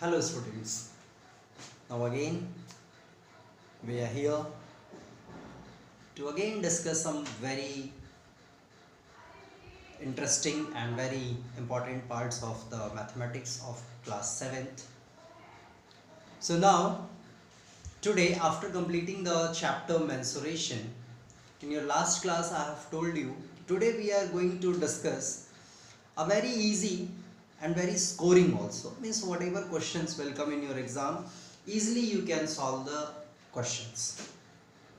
Hello students, now again we are here to again discuss some very interesting and very important parts of the mathematics of class 7th. So now today, after completing the chapter mensuration, in your last class I have told you today we are going to discuss a very easy and very scoring also, means whatever questions will come in your exam, easily you can solve the questions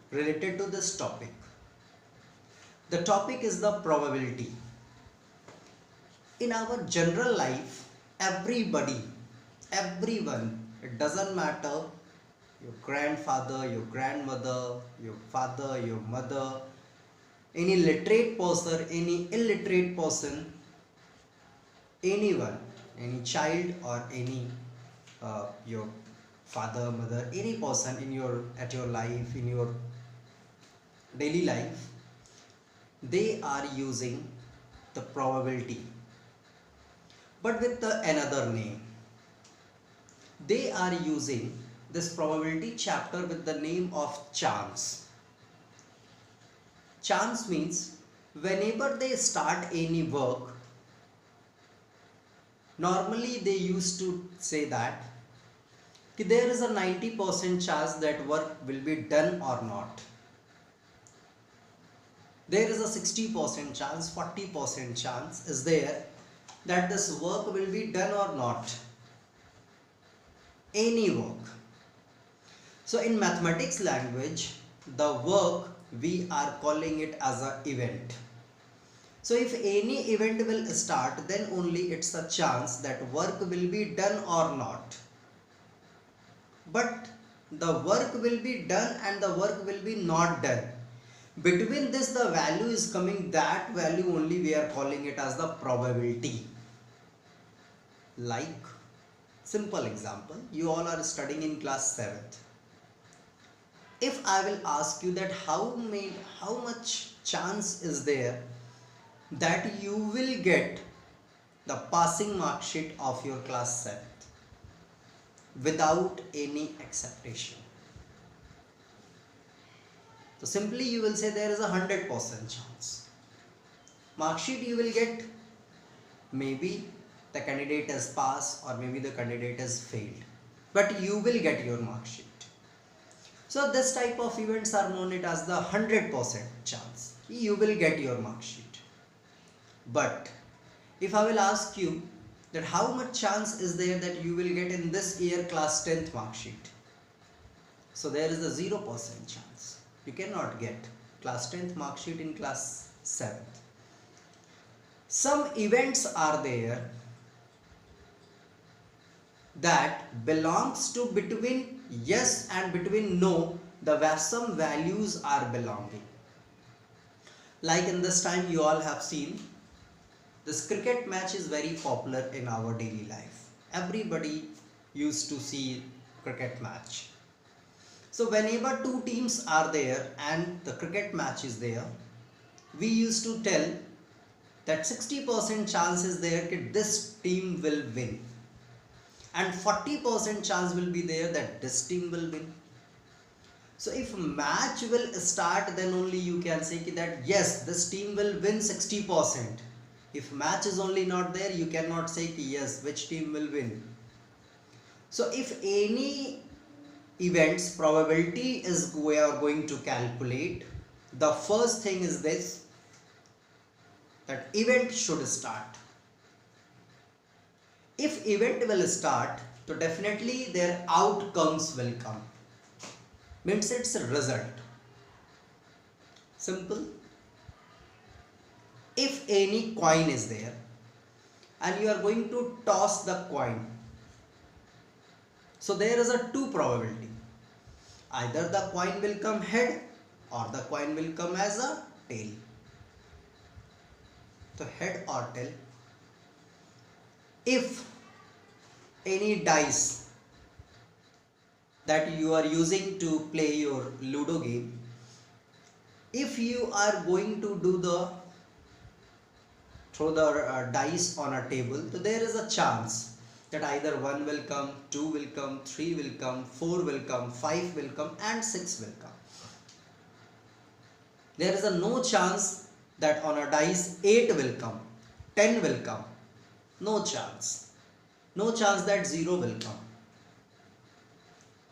related to this topic. The topic is the probability. In our general life, everyone, it doesn't matter your grandfather, your grandmother, your father, your mother, any literate person, any illiterate person, anyone, any child or any your father, mother, any person in your at your life, in your daily life, they are using the probability, but with another name. They are using this probability chapter with the name of chance. Chance means whenever they start any work, normally they used to say that there is a 90% chance that work will be done or not. There is a 60% chance, 40% chance is there that this work will be done or not. Any work. So in mathematics language, the work we are calling it as an event. So if any event will start, then only it's a chance that work will be done or not. But the work will be done and the work will be not done. Between this the value is coming, that value only we are calling it as the probability. Like simple example, you all are studying in class 7th. If I will ask you that how much chance is there that you will get the passing mark sheet of your class 7th without any acceptation. So simply you will say there is a 100% chance. Mark sheet you will get, maybe the candidate has passed or maybe the candidate has failed, but you will get your mark sheet. So this type of events are known it as the 100% chance. You will get your mark sheet. But if I will ask you that how much chance is there that you will get in this year class 10th mark sheet? So there is a 0% chance. You cannot get class 10th mark sheet in class 7th. Some events are there that belongs to between yes and between no, some values are belonging. Like in this time you all have seen this cricket match is very popular in our daily life. Everybody used to see cricket match. So whenever two teams are there and the cricket match is there, we used to tell that 60% chance is there that this team will win, and 40% chance will be there that this team will win. So if match will start, then only you can say that yes, this team will win 60%. If match is only not there, you cannot say yes, which team will win. So if any events probability is we are going to calculate, the first thing is this, that event should start. If event will start, so definitely their outcomes will come. Means it's a result. Simple. If any coin is there and you are going to toss the coin, so there is a two probability. Either the coin will come head or the coin will come as a tail. So head or tail. If any dice that you are using to play your Ludo game, if you are going to do throw the dice on a table, so there is a chance that either 1 will come, 2 will come, 3 will come, 4 will come, 5 will come and 6 will come. There is a no chance that on a dice 8 will come, 10 will come. No chance. No chance that 0 will come.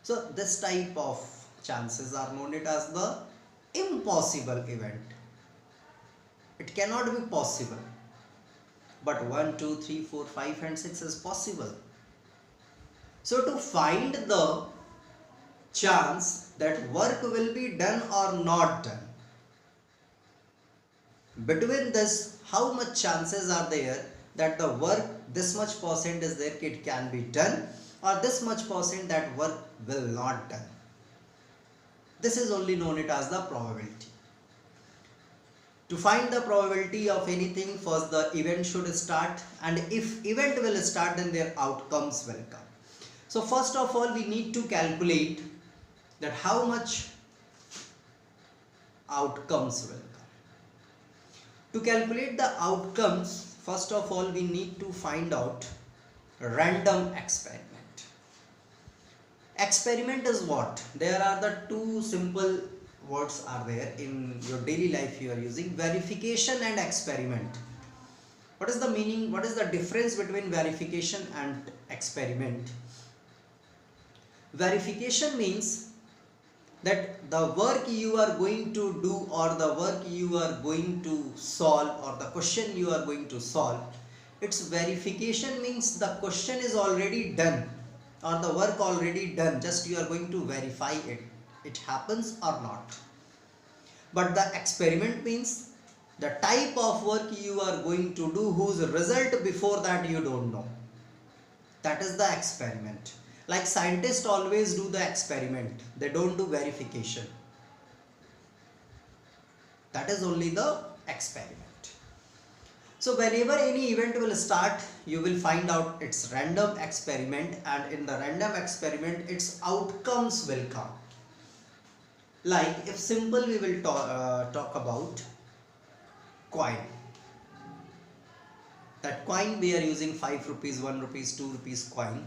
So this type of chances are known as the impossible event. It cannot be possible. But 1, 2, 3, 4, 5 and 6 is possible. So to find the chance that work will be done or not done, between this, how much chances are there that the work, this much percent is there, it can be done, or this much percent that work will not done. This is only known as the probability. To find the probability of anything, first the event should start, and if event will start, then their outcomes will come. So first of all, we need to calculate that how much outcomes will come. To calculate the outcomes, first of all, we need to find out random experiment. Experiment is what? There are the two simple words are there in your daily life you are using: verification and experiment. What is the meaning? What is the difference between verification and experiment? Verification means that the work you are going to do, or the work you are going to solve, or the question you are going to solve, its verification means the question is already done or the work already done, just you are going to verify it happens or not. But the experiment means the type of work you are going to do whose result before that you don't know. That is the experiment. Like scientists always do the experiment, they don't do verification. That is only the experiment. So whenever any event will start, you will find out its random experiment, and in the random experiment its outcomes will come. Like if simple we will talk about coin. That coin we are using 5 rupees, 1 rupees, 2 rupees coin.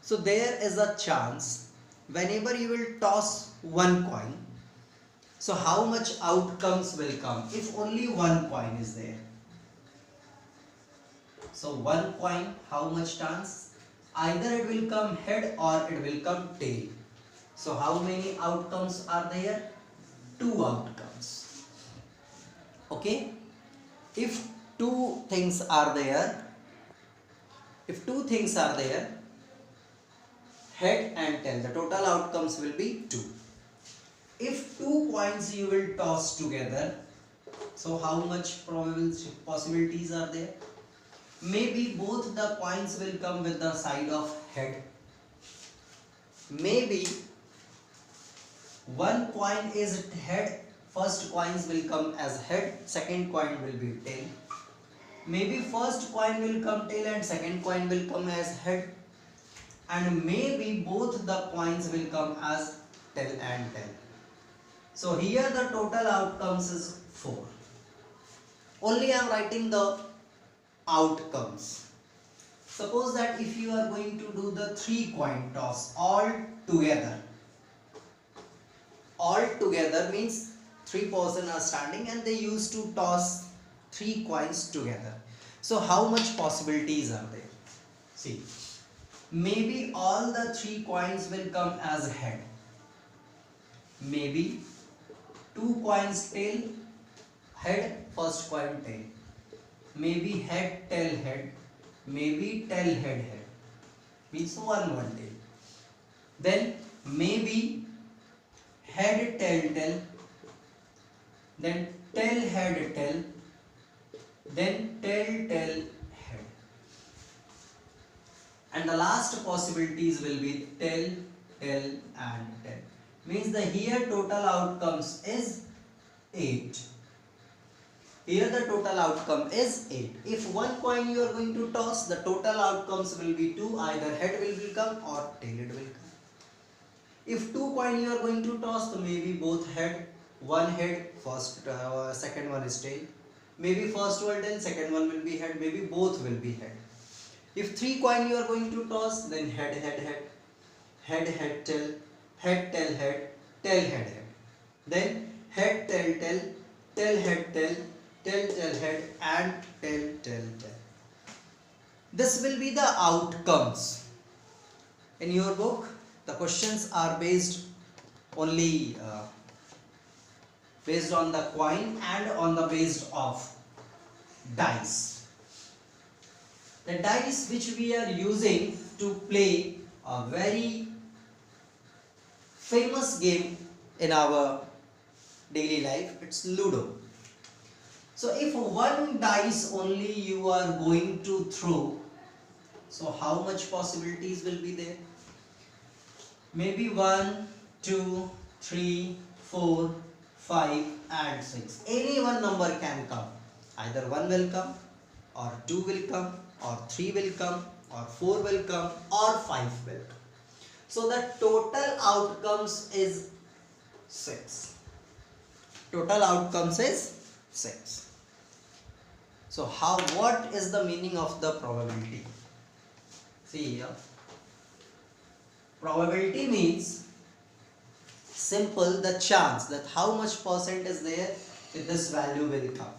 So there is a chance whenever you will toss one coin, so how much outcomes will come if only one coin is there. So one coin, how much chance? Either it will come head or it will come tail. So how many outcomes are there? 2 outcomes. Okay? If two things are there, head and tail, the total outcomes will be 2. If 2 coins you will toss together, so how much possibilities are there? Maybe both the coins will come with the side of head. Maybe one coin is head, first coins will come as head, second coin will be tail. Maybe first coin will come tail and second coin will come as head. And maybe both the coins will come as tail and tail. So here the total outcomes is 4. Only I am writing the outcomes. Suppose that if you are going to do the 3 coin toss all together means 3 persons are standing and they used to toss 3 coins together. So how much possibilities are there? See, maybe all the 3 coins will come as head. Maybe 2 coins tail, head, first coin tail. Maybe head, tail, head. Maybe tail, head, head. Means one tail. Then maybe head, tail, tail. Then tail, head, tail. Then tail, tail, head. And the last possibilities will be tail, tail and tail. Means the here total outcomes is 8. Here the total outcome is 8. If one coin you are going to toss, the total outcomes will be 2. Either head will come or tail it will come. If 2 coin you are going to toss, so maybe both head, one head, second one is tail. Maybe first one tail, second one will be head. Maybe both will be head. If 3 coin you are going to toss, then head, head, head, head, head, tail, tail, head. Then head, tail, head, tail, head, and tail. This will be the outcomes. In your book, the questions are based only based on the coin and on the based of dice. The dice which we are using to play a very famous game in our daily life, it's Ludo. So if one dice only you are going to throw, so how much possibilities will be there? Maybe 1, 2, 3, 4, 5 and 6. Any one number can come. Either 1 will come, or 2 will come, or 3 will come, or 4 will come, or 5 will come. So the total outcomes is 6. Total outcomes is 6. So what is the meaning of the probability? See here. Probability means simple the chance that how much percent is there that this value will come.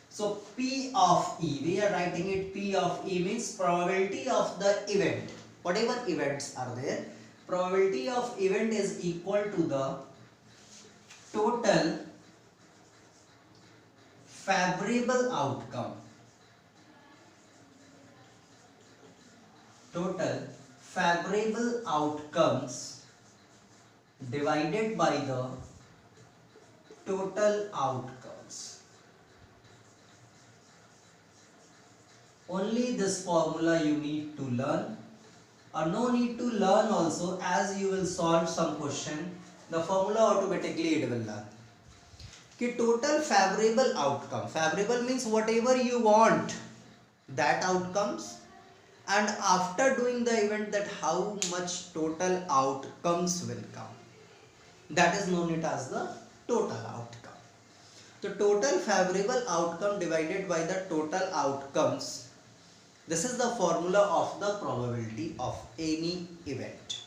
So P of E, we are writing it P of E means probability of the event. Whatever events are there, probability of event is equal to the total favorable outcome. Total favorable outcomes divided by the total outcomes. Only this formula you need to learn, or no need to learn also, as you will solve some question, the formula automatically it will learn. कि total favorable outcome, favorable means whatever you want, that outcomes, and after doing the event that how much total outcomes will come, that is known it as the total outcome. The total favorable outcome divided by the total outcomes, this is the formula of the probability of any event.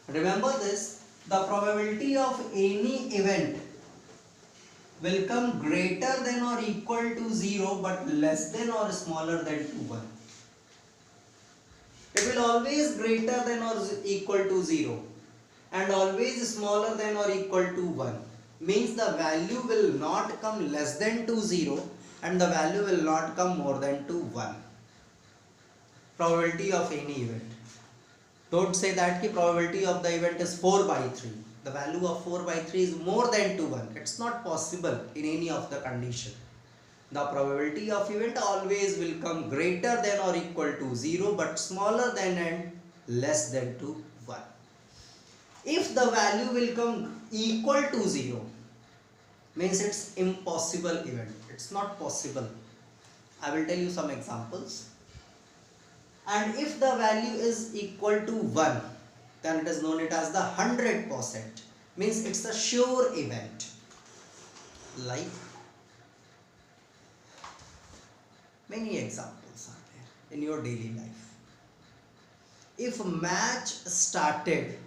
Remember this, the probability of any event will come greater than or equal to 0 but less than or smaller than to 1. It will always greater than or equal to 0 and always smaller than or equal to 1. Means the value will not come less than to 0 and the value will not come more than to 1. Probability of any event. Don't say that the probability of the event is 4 by 3. The value of 4 by 3 is more than to 1. It's not possible in any of the condition. The probability of event always will come greater than or equal to 0 but smaller than and less than to 1. If the value will come equal to 0, means it's impossible event. It's not possible. I will tell you some examples. And if the value is equal to 1, then it is known it as the 100%. Means it's a sure event. Like many examples are there in your daily life. If a match started,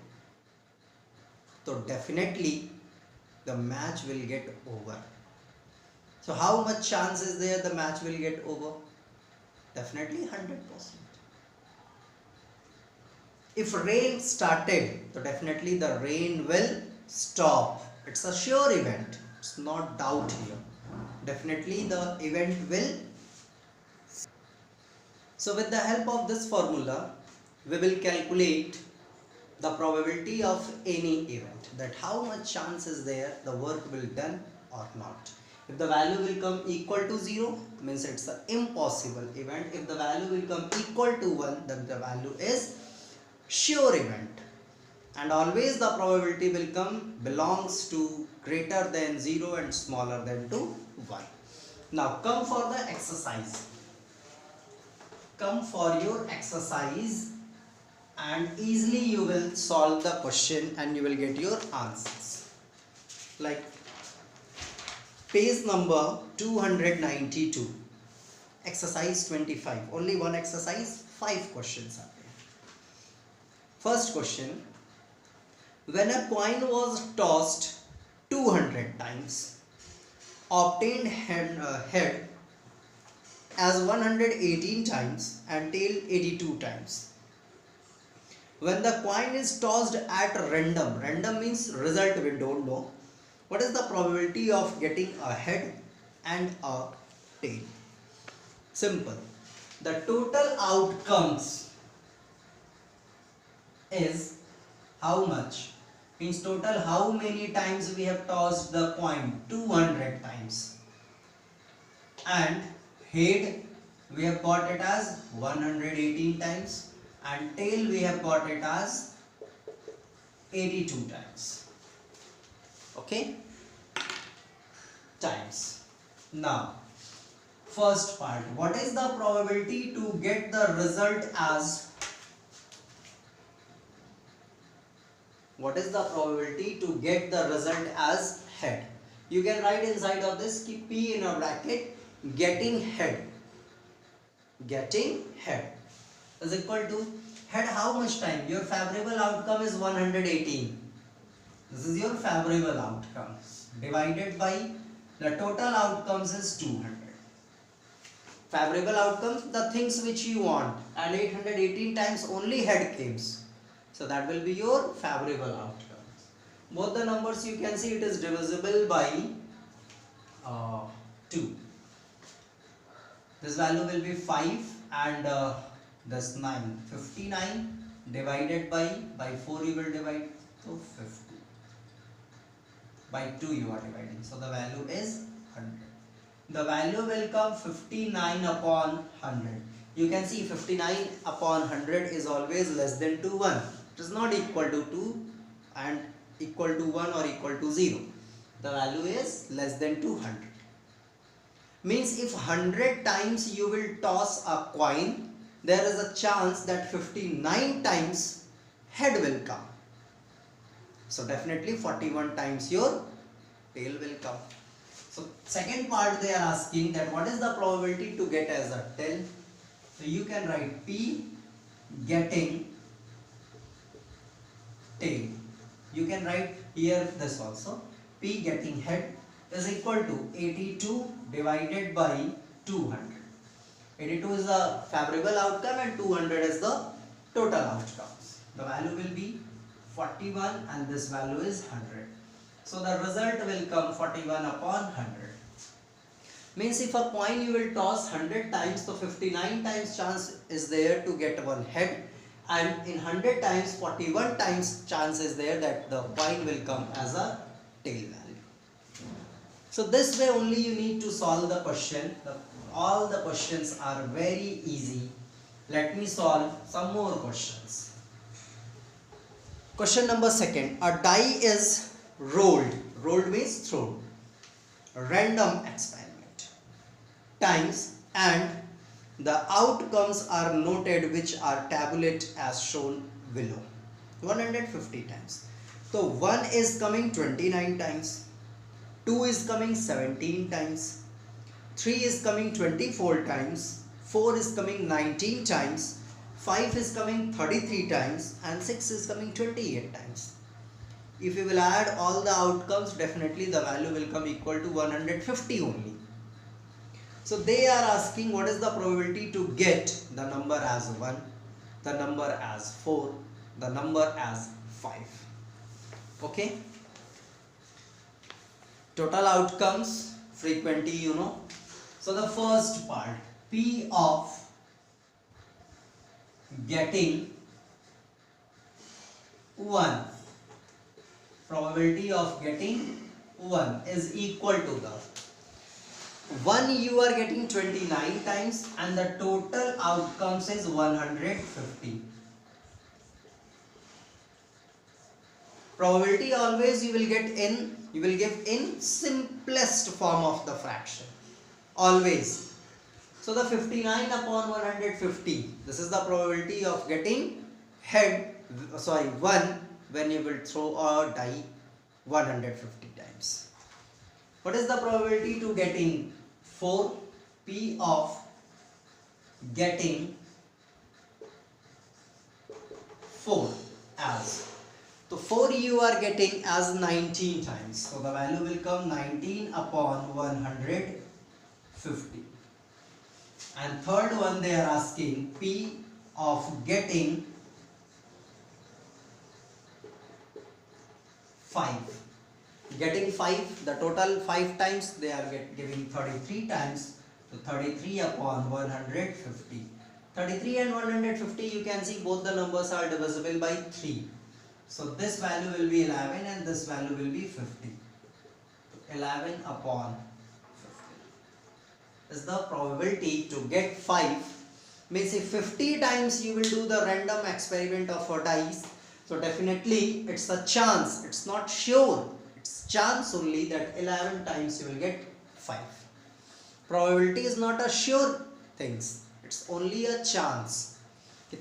so definitely the match will get over. So how much chance is there the match will get over? Definitely 100%. If rain started, so definitely the rain will stop. It's a sure event. It's not doubt here. Definitely the event will. So with the help of this formula, we will calculate the probability of any event, that how much chance is there the work will done or not. If the value will come equal to 0, means it's an impossible event. If the value will come equal to 1, then the value is sure event. And always the probability will come belongs to greater than 0 and smaller than to 1. Now come for the exercise. Come for your exercise and easily you will solve the question and you will get your answers. Like page number 292. exercise 25. Only one exercise, 5 questions are there. First question, when a coin was tossed 200 times, obtained head as 118 times and tail 82 times. When the coin is tossed at random, random means result we don't know, what is the probability of getting a head and a tail? Simple. The total outcomes is how much? Means total how many times we have tossed the coin? 200 times. And head we have got it as 118 times. And tail we have got it as 82 times. Okay? Times. Now, first part, what is the probability to get the result as? What is the probability to get the result as head? You can write inside of this, keep P in a bracket, getting head. Getting head is equal to head how much time? Your favorable outcome is 118. This is your favorable outcome. Divided by the total outcomes is 200. Favorable outcomes, the things which you want, and 818 times only head came. So that will be your favorable outcomes. Both the numbers you can see it is divisible by 2. This value will be 5 and this 9. 59 divided by 4 you will divide, so 50. By 2 you are dividing, so the value is 100. The value will come 59 upon 100. You can see 59 upon 100 is always less than to 1. It is not equal to 2 and equal to 1 or equal to 0. The value is less than 200. Means if 100 times you will toss a coin, there is a chance that 59 times head will come. So definitely 41 times your tail will come. So second part they are asking that what is the probability to get as a tail. So you can write P getting tail. You can write here this also. P getting head is equal to 82 divided by 200. 82 is the favorable outcome and 200 is the total outcomes. The value will be 41 and this value is 100. So the result will come 41 upon 100. Means if a coin you will toss 100 times, so 59 times chance is there to get one head, and in 100 times 41 times chance is there that the coin will come as a tail value. So this way only you need to solve the question. All the questions are very easy. Let me solve some more questions. Question number 2. A die is rolled. Rolled means thrown. Random experiment. Times and the outcomes are noted which are tabulated as shown below. 150 times. So 1 is coming 29 times. 2 is coming 17 times. 3 is coming 24 times. 4 is coming 19 times. 5 is coming 33 times and 6 is coming 28 times. If you will add all the outcomes, definitely the value will come equal to 150 only. So they are asking what is the probability to get the number as 1, the number as 4, the number as 5. Okay. Total outcomes, frequency you know. So the first part, P of getting 1, probability of getting 1 is equal to the 1 you are getting 29 times and the total outcomes is 150. Probability always you will give in simplest form of the fraction. Always. So the 59 upon 150, this is the probability of getting 1 when you will throw a die 150 times. What is the probability to getting 4? P of getting 4 as. So 4 you are getting as 19 times. So the value will come 19 upon 150. And third one they are asking P of getting 5. Getting 5, the total 5 times they are giving 33 times. So 33 upon 150. 33 and 150 you can see both the numbers are divisible by 3. So this value will be 11 and this value will be 50. 11 upon 50 is the probability to get 5. Means if 50 times you will do the random experiment of a dice, so definitely it's a chance, it's not sure, it's chance only that 11 times you will get 5. Probability is not a sure things, it's only a chance.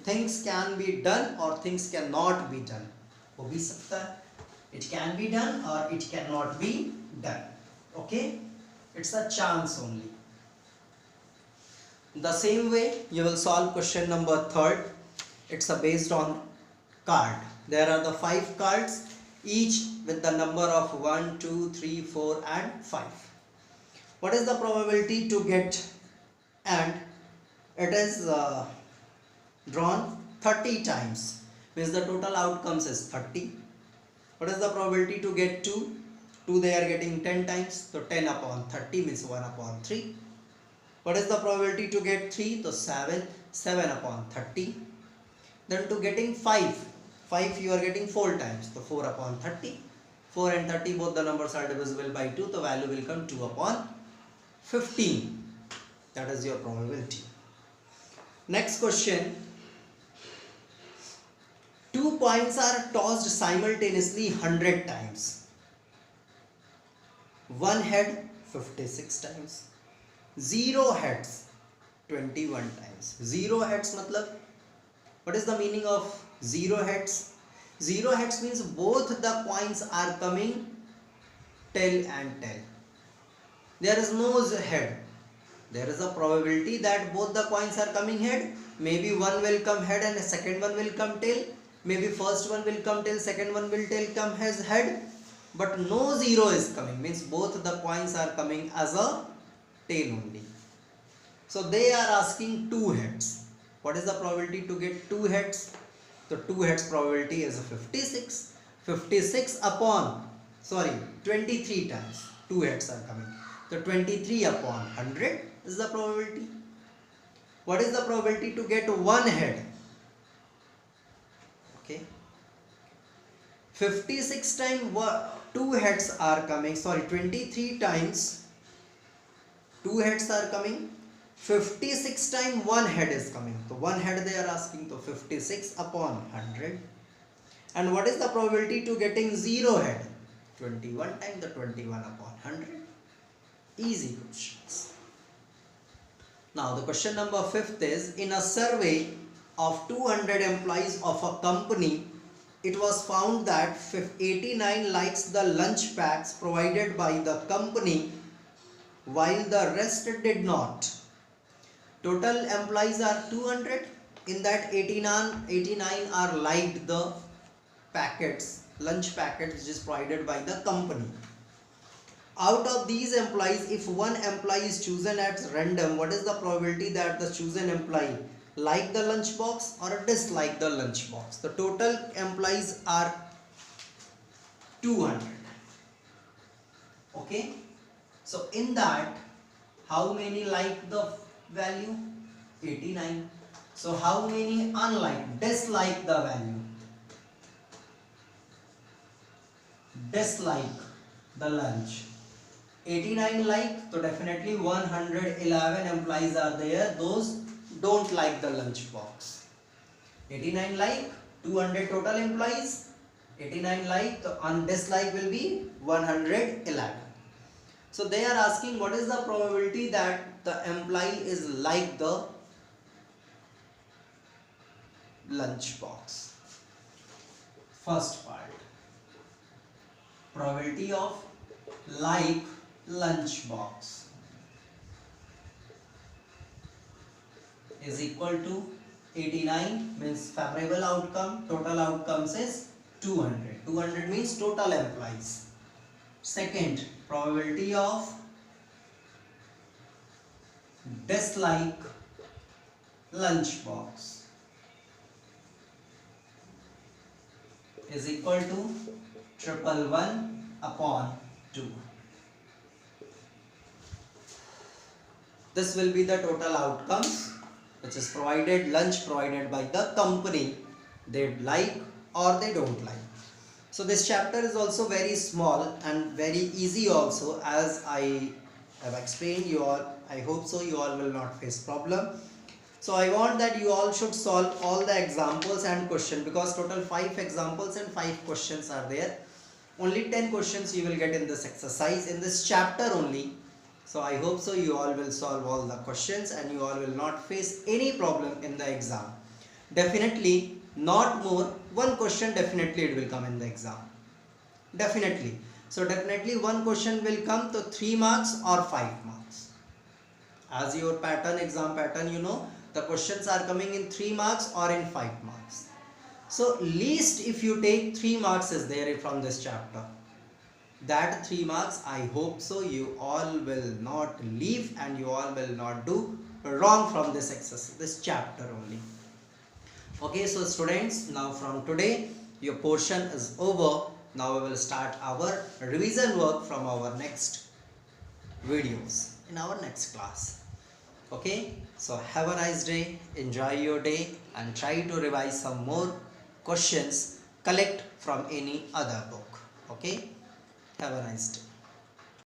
Things can be done or things cannot be done. हो भी सकता है, it can be done or it cannot be done. Okay, it's a chance only. The same way you will solve question number 3rd. It's based on card. There are the 5 cards, each with the number of 1, 2, 3, 4 and 5. What is the probability to get, and it is drawn 30 times, means the total outcomes is 30. What is the probability to get 2? 2 they are getting 10 times, so 10 upon 30 means 1 upon 3. What is the probability to get 3? So 7 upon 30. Then to getting 5 you are getting 4 times, so 4 upon 30. 4 and 30 both the numbers are divisible by 2, the value will come 2 upon 15. That is your probability. Next question. 2 coins are tossed simultaneously 100 times. 1 head 56 times. 0 heads 21 times. 0 heads matlab, what is the meaning of 0 heads? 0 heads means both the coins are coming tail and tail. There is no head. There is a probability that both the coins are coming head. Maybe one will come head and the second one will come tail. Maybe first one will come tail, second one will tail come as head. But no 0 is coming, means both the coins are coming as a tail only. So they are asking 2 heads. What is the probability to get 2 heads? So 2 heads probability is 56. 56 upon 23 times 2 heads are coming. So 23 upon 100 is the probability. What is the probability to get 1 head? Okay, 56 times 2 heads are coming, 23 times 2 heads are coming. 56 times 1 head is coming. So 1 head they are asking, so 56 upon 100. And what is the probability to getting 0 head? 21 times the 21 upon 100. Easy questions. Now the question number 5th is, in a survey of 200 employees of a company, it was found that 89 likes the lunch packs provided by the company while the rest did not. Total employees are 200. In that 89 are liked the packets, lunch packets which is provided by the company. Out of these employees, if one employee is chosen at random, what is the probability that the chosen employee like the lunch box or dislike the lunch box? The total employees are 200. Okay, so in that, how many like the value? 89. So how many dislike the value? Dislike the lunch. 89 like, so definitely 111 employees are there, those don't like the lunch box. 89 like, 200 total employees, 89 like, so on dislike will be 111. So they are asking what is the probability that the employee is like the lunch box. First part, probability of like lunch box is equal to 89 means favorable outcome, total outcomes is 200. 200 means total employees. Second, probability of dislike lunchbox is equal to 111 upon 2. This will be the total outcomes which is provided, lunch provided by the company, they like or they don't like. So this chapter is also very small and very easy also, as I have explained you all. I hope so you all will not face problem. So I want that you all should solve all the examples and question, because total 5 examples and 5 questions are there. Only 10 questions you will get in this exercise, in this chapter only. So I hope so you all will solve all the questions and you all will not face any problem in the exam. Definitely not more, one question definitely it will come in the exam. Definitely. So definitely one question will come to 3 marks or 5 marks. As your pattern, exam pattern, you know, the questions are coming in 3 marks or in 5 marks. So least if you take 3 marks is there from this chapter. That 3 marks, I hope so you all will not leave and you all will not do wrong from this exercise, this chapter only. Okay, so students, now from today your portion is over. Now we will start our revision work from our next videos in our next class. Okay, so have a nice day, enjoy your day and try to revise some more questions, collect from any other book. Okay, have a nice day.